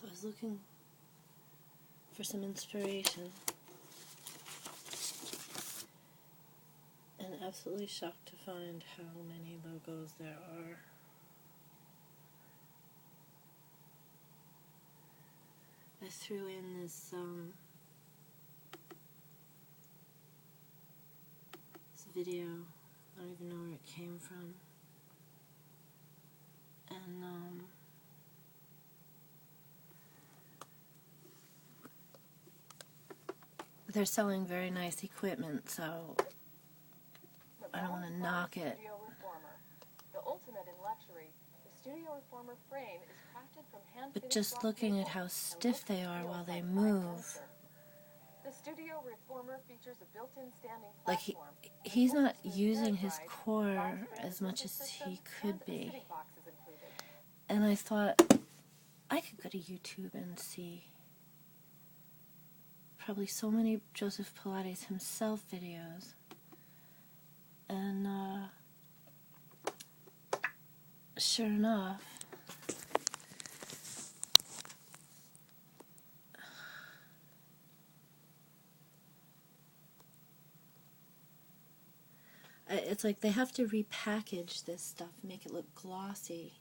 So I was looking for some inspiration, and absolutely shocked to find how many logos there are. I threw in this video. I don't even know where it came from. And they're selling very nice equipment, so I don't want to knock it. The ultimate in luxury, the Studio Reformer frame is crafted from hand-finished But just looking at how stiff they are while they move, the Studio Reformer features a built-in standing like platform. he's not using his core as much as he could be. And I thought, I could go to YouTube and see probably so many Joseph Pilates himself videos. And sure enough, it's like they have to repackage this stuff, make it look glossy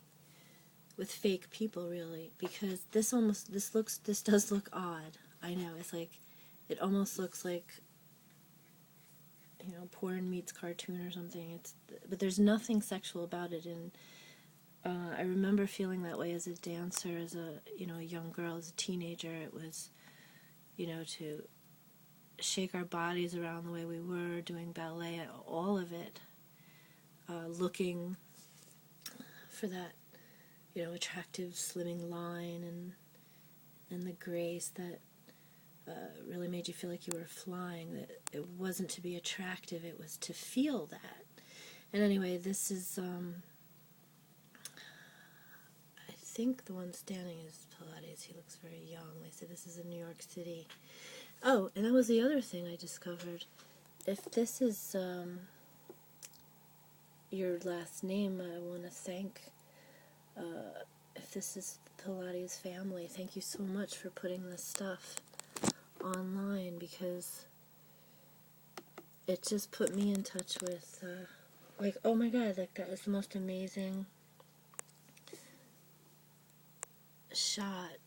with fake people, really, because this does look odd. I know, it's like, it almost looks like, you know, porn meets cartoon or something. But there's nothing sexual about it, and I remember feeling that way as a dancer, as a young girl, as a teenager. It was, to shake our bodies around the way we were, doing ballet, all of it, looking for that, attractive slimming line and the grace that really made you feel like you were flying, that it wasn't to be attractive, it was to feel that. And anyway, this is, I think the one standing is Pilates. He looks very young. They said this is in New York City. Oh, and that was the other thing I discovered. If this is your last name, I want to thank, if this is Pilates family, thank you so much for putting this stuff online, because it just put me in touch with, like, oh my god, like, that is the most amazing shot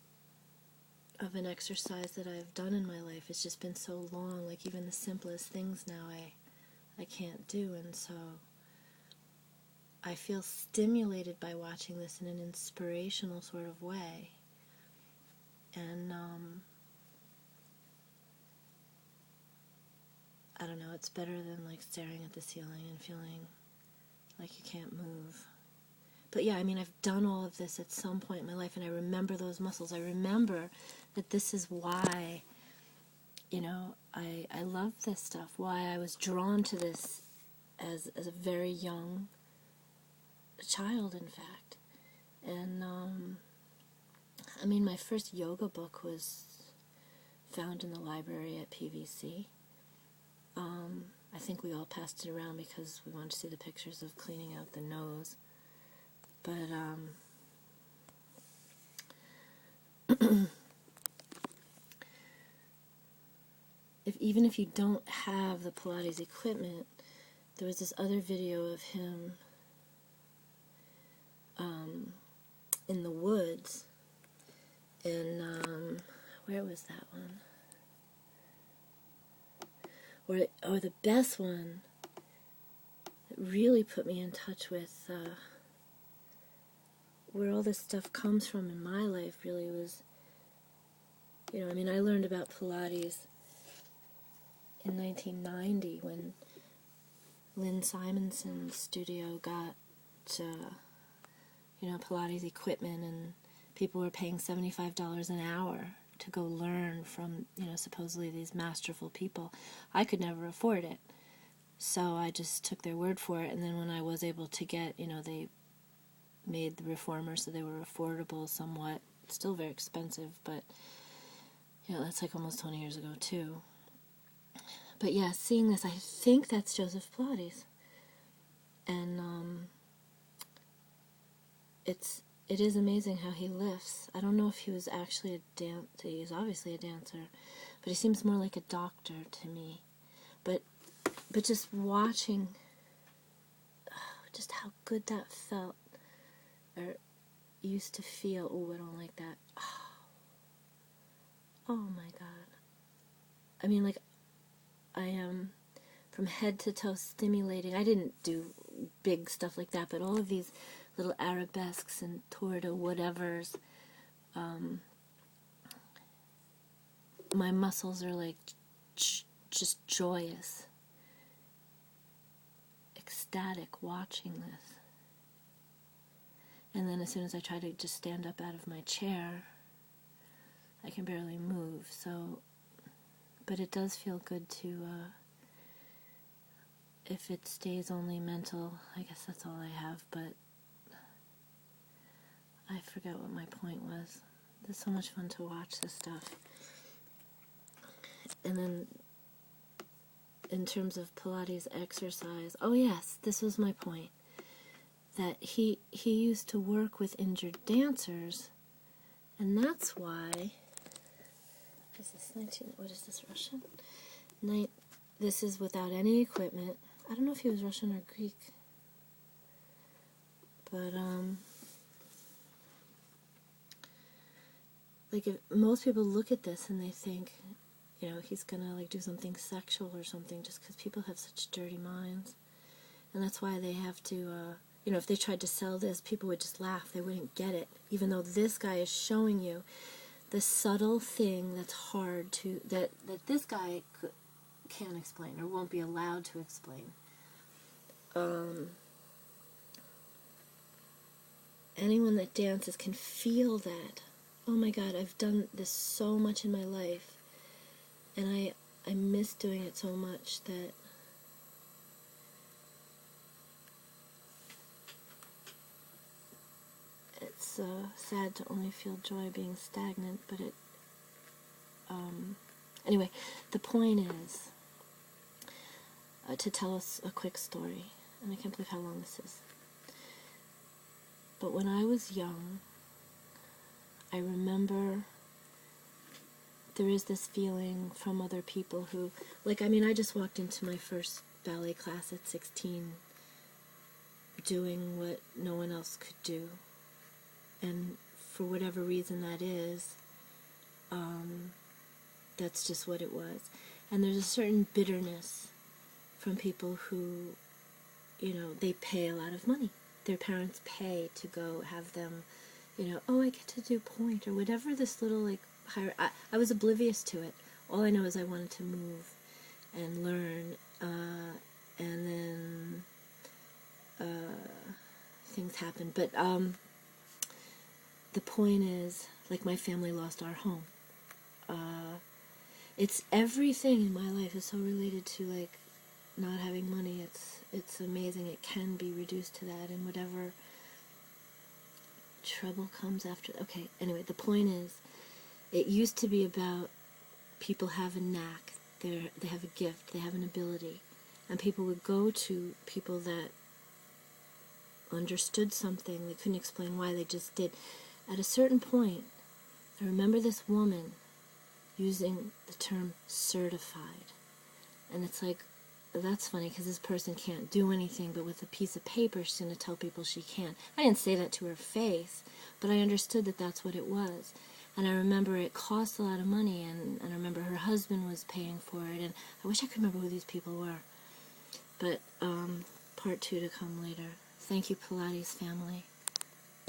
of an exercise that I've done in my life. It's just been so long, like, even the simplest things now I can't do, and so I feel stimulated by watching this in an inspirational sort of way. And I don't know, it's better than like staring at the ceiling and feeling like you can't move. But yeah, I mean, I've done all of this at some point in my life, and I remember those muscles. I remember that this is why, I love this stuff, why I was drawn to this as a very young child, in fact. And, I mean, my first yoga book was found in the library at PVC. I think we all passed it around because we wanted to see the pictures of cleaning out the nose. But, even if you don't have the Pilates equipment, there was this other video of him in the woods, and where was that one? Or the best one that really put me in touch with where all this stuff comes from in my life really was, I learned about Pilates in 1990 when Lynn Simonson's studio got, Pilates equipment, and people were paying $75 an hour to go learn from, supposedly these masterful people. I could never afford it, so I just took their word for it. And then when I was able to get, they made the reformers so they were affordable somewhat, still very expensive, but, that's like almost 20 years ago too. But yeah, seeing this, I think that's Joseph Pilates. And it is amazing how he lifts. I don't know if he was actually he's obviously a dancer, but he seems more like a doctor to me. But just watching, just how good that felt, or used to feel. Oh, I don't like that. Oh my God. I mean, like, I am from head to toe stimulating. I didn't do big stuff like that, but all of these little arabesques and tour de whatevers, my muscles are like just joyous, ecstatic watching this. And then as soon as I try to just stand up out of my chair, I can barely move. So, but it does feel good to, if it stays only mental, I guess that's all I have, but I forget what my point was. It's so much fun to watch this stuff. And then, in terms of Pilates exercise, oh yes, this was my point. That he used to work with injured dancers, and that's why, what is this, Russian? This is without any equipment. I don't know if he was Russian or Greek, but like, if most people look at this and they think, you know, he's gonna like do something sexual or something, just because people have such dirty minds. And that's why they have to, you know, if they tried to sell this, people would just laugh. They wouldn't get it. Even though this guy is showing you the subtle thing that's hard to, that this guy can't explain or won't be allowed to explain. Anyone that dances can feel that. Oh my God, I've done this so much in my life, and I miss doing it so much that it's sad to only feel joy being stagnant, but it, anyway, the point is to tell us a quick story, and I can't believe how long this is. But when I was young, I remember there is this feeling from other people who, like, I mean, I just walked into my first ballet class at 16, doing what no one else could do. And for whatever reason that is, that's just what it was. And there's a certain bitterness from people who, you know, they pay a lot of money. Their parents pay to go have them, you know, oh, I get to do point, or whatever this little, like, higher... I was oblivious to it. All I know is I wanted to move and learn, and then things happened. But the point is, like, my family lost our home. It's everything in my life is so related to, like, not having money. It's amazing. It can be reduced to that, and whatever trouble comes after. Okay, anyway, the point is, it used to be about people have a knack, they have a gift, they have an ability, and people would go to people that understood something, they couldn't explain why, they just did. At a certain point, I remember this woman using the term certified, and it's like, that's funny, because this person can't do anything, but with a piece of paper she's going to tell people she can. I didn't say that to her face, but I understood that that's what it was. And I remember it cost a lot of money, and I remember her husband was paying for it, and I wish I could remember who these people were. But part 2 to come later. Thank you, Pilates family.